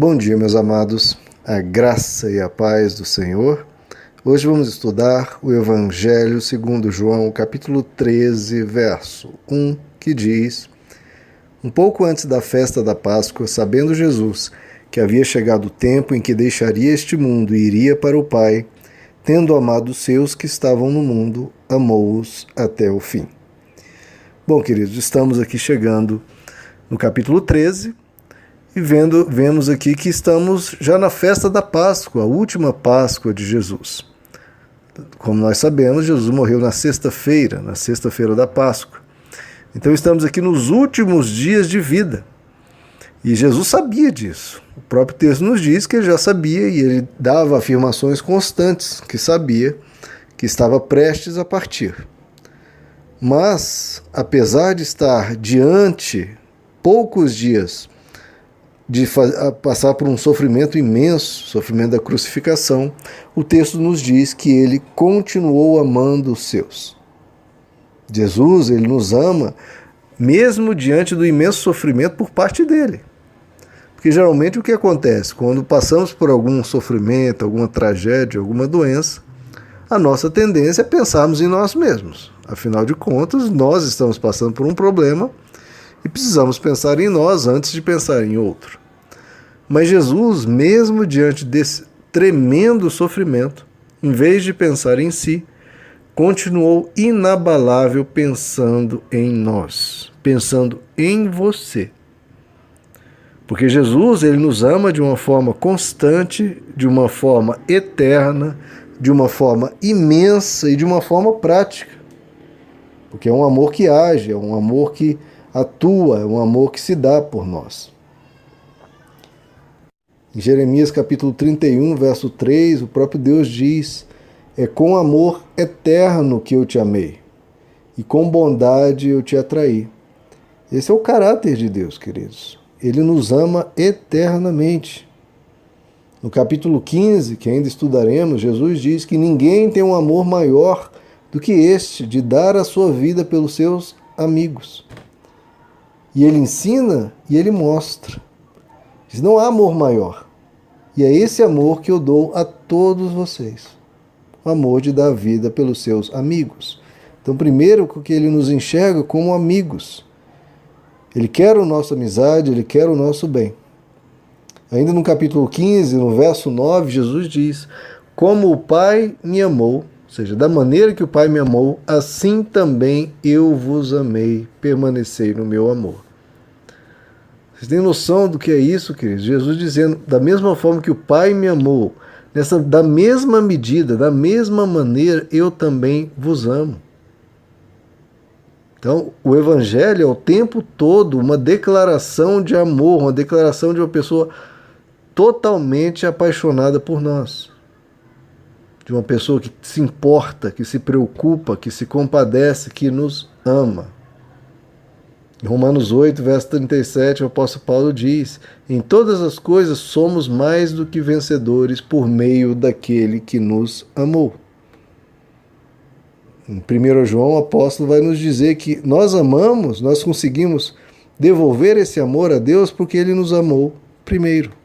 Bom dia, meus amados, a graça e a paz do Senhor. Hoje vamos estudar o Evangelho segundo João, capítulo 13, verso 1, que diz: Um pouco antes da festa da Páscoa, sabendo Jesus que havia chegado o tempo em que deixaria este mundo e iria para o Pai, tendo amado os seus que estavam no mundo, amou-os até o fim. Bom, queridos, estamos aqui chegando no capítulo 13, e vemos aqui que estamos já na festa da Páscoa, a última Páscoa de Jesus. Como nós sabemos, Jesus morreu na sexta-feira da Páscoa. Então estamos aqui nos últimos dias de vida. E Jesus sabia disso. O próprio texto nos diz que ele já sabia e ele dava afirmações constantes que sabia que estava prestes a partir. Mas, apesar de estar diante poucos dias de passar por um sofrimento imenso, sofrimento da crucificação, o texto nos diz que ele continuou amando os seus. Jesus, ele nos ama mesmo diante do imenso sofrimento por parte dele. Porque geralmente o que acontece? Quando passamos por algum sofrimento, alguma tragédia, alguma doença, a nossa tendência é pensarmos em nós mesmos. Afinal de contas, nós estamos passando por um problema e precisamos pensar em nós antes de pensar em outro. Mas Jesus, mesmo diante desse tremendo sofrimento, em vez de pensar em si, continuou inabalável pensando em nós, pensando em você. Porque Jesus, ele nos ama de uma forma constante, de uma forma eterna, de uma forma imensa e de uma forma prática. Porque é um amor que age, é um amor que atua, é um amor que se dá por nós. Em Jeremias capítulo 31, verso 3, o próprio Deus diz: É com amor eterno que eu te amei, e com bondade eu te atraí. Esse é o caráter de Deus, queridos. Ele nos ama eternamente. No capítulo 15, que ainda estudaremos, Jesus diz que ninguém tem um amor maior do que este, de dar a sua vida pelos seus amigos. E ele ensina e ele mostra. Diz, não há amor maior. E é esse amor que eu dou a todos vocês. O amor de dar vida pelos seus amigos. Então, primeiro, que ele nos enxerga como amigos. Ele quer a nossa amizade, ele quer o nosso bem. Ainda no capítulo 15, no verso 9, Jesus diz: Como o Pai me amou, ou seja, da maneira que o Pai me amou, assim também eu vos amei, permanecei no meu amor. Vocês têm noção do que é isso, queridos? Jesus dizendo, da mesma forma que o Pai me amou, da mesma medida, da mesma maneira, eu também vos amo. Então, o Evangelho é o tempo todo uma declaração de amor, uma declaração de uma pessoa totalmente apaixonada por nós. De uma pessoa que se importa, que se preocupa, que se compadece, que nos ama. Em Romanos 8, verso 37, o apóstolo Paulo diz: Em todas as coisas somos mais do que vencedores por meio daquele que nos amou. Em 1 João, o apóstolo vai nos dizer que nós amamos, nós conseguimos devolver esse amor a Deus porque ele nos amou primeiro.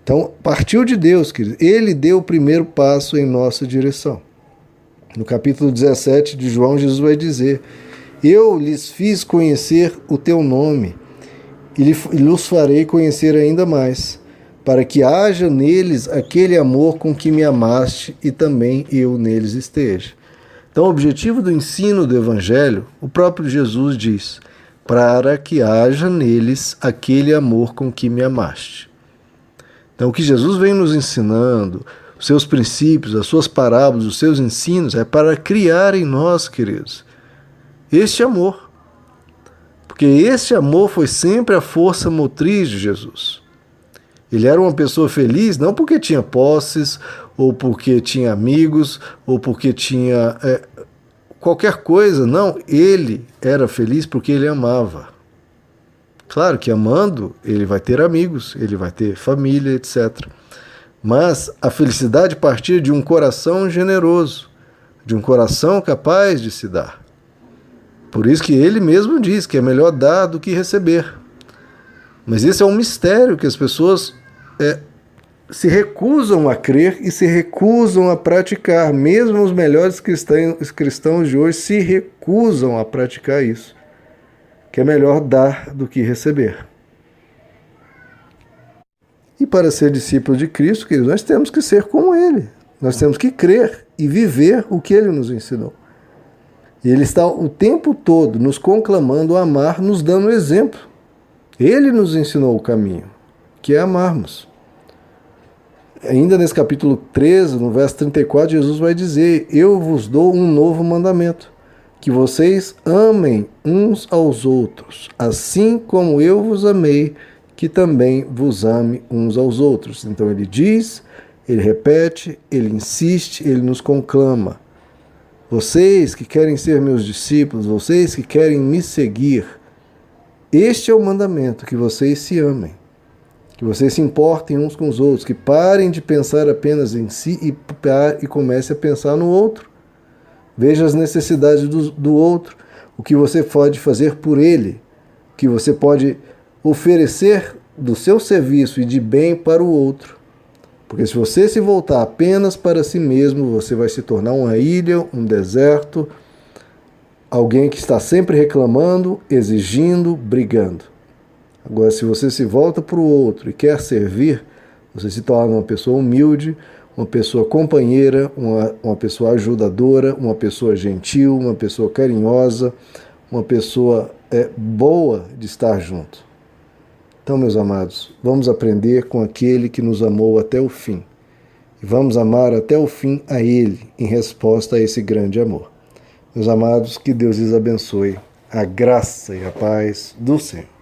Então, partiu de Deus, querido. Ele deu o primeiro passo em nossa direção. No capítulo 17 de João, Jesus vai dizer: Eu lhes fiz conhecer o teu nome e lhes farei conhecer ainda mais, para que haja neles aquele amor com que me amaste e também eu neles esteja. Então, o objetivo do ensino do Evangelho, o próprio Jesus diz: para que haja neles aquele amor com que me amaste. Então, o que Jesus vem nos ensinando, os seus princípios, as suas parábolas, os seus ensinos, é para criar em nós, queridos, este amor. Porque este amor foi sempre a força motriz de Jesus. Ele era uma pessoa feliz não porque tinha posses, ou porque tinha amigos, ou porque tinha qualquer coisa. Não, ele era feliz porque ele amava. Claro que amando, ele vai ter amigos, ele vai ter família, etc. Mas a felicidade partia de um coração generoso, de um coração capaz de se dar. Por isso que ele mesmo diz que é melhor dar do que receber. Mas esse é um mistério que as pessoas se recusam a crer e se recusam a praticar. Mesmo os melhores cristãos de hoje se recusam a praticar isso, que é melhor dar do que receber. E para ser discípulo de Cristo, queridos, nós temos que ser como Ele. Nós temos que crer e viver o que Ele nos ensinou. E Ele está o tempo todo nos conclamando a amar, nos dando exemplo. Ele nos ensinou o caminho, que é amarmos. Ainda nesse capítulo 13, no verso 34, Jesus vai dizer: eu vos dou um novo mandamento, que vocês amem uns aos outros, assim como eu vos amei, que também vos ame uns aos outros. Então ele diz, ele repete, ele insiste, ele nos conclama. Vocês que querem ser meus discípulos, vocês que querem me seguir, este é o mandamento, que vocês se amem, que vocês se importem uns com os outros, que parem de pensar apenas em si e comecem a pensar no outro. Veja as necessidades do outro, o que você pode fazer por ele, o que você pode oferecer do seu serviço e de bem para o outro. Porque se você se voltar apenas para si mesmo, você vai se tornar uma ilha, um deserto, alguém que está sempre reclamando, exigindo, brigando. Agora, se você se volta para o outro e quer servir, você se torna uma pessoa humilde, uma pessoa companheira, uma pessoa ajudadora, uma pessoa gentil, uma pessoa carinhosa, uma pessoa boa de estar junto. Então, meus amados, vamos aprender com aquele que nos amou até o fim. E vamos amar até o fim a Ele, em resposta a esse grande amor. Meus amados, que Deus lhes abençoe. A graça e a paz do Senhor.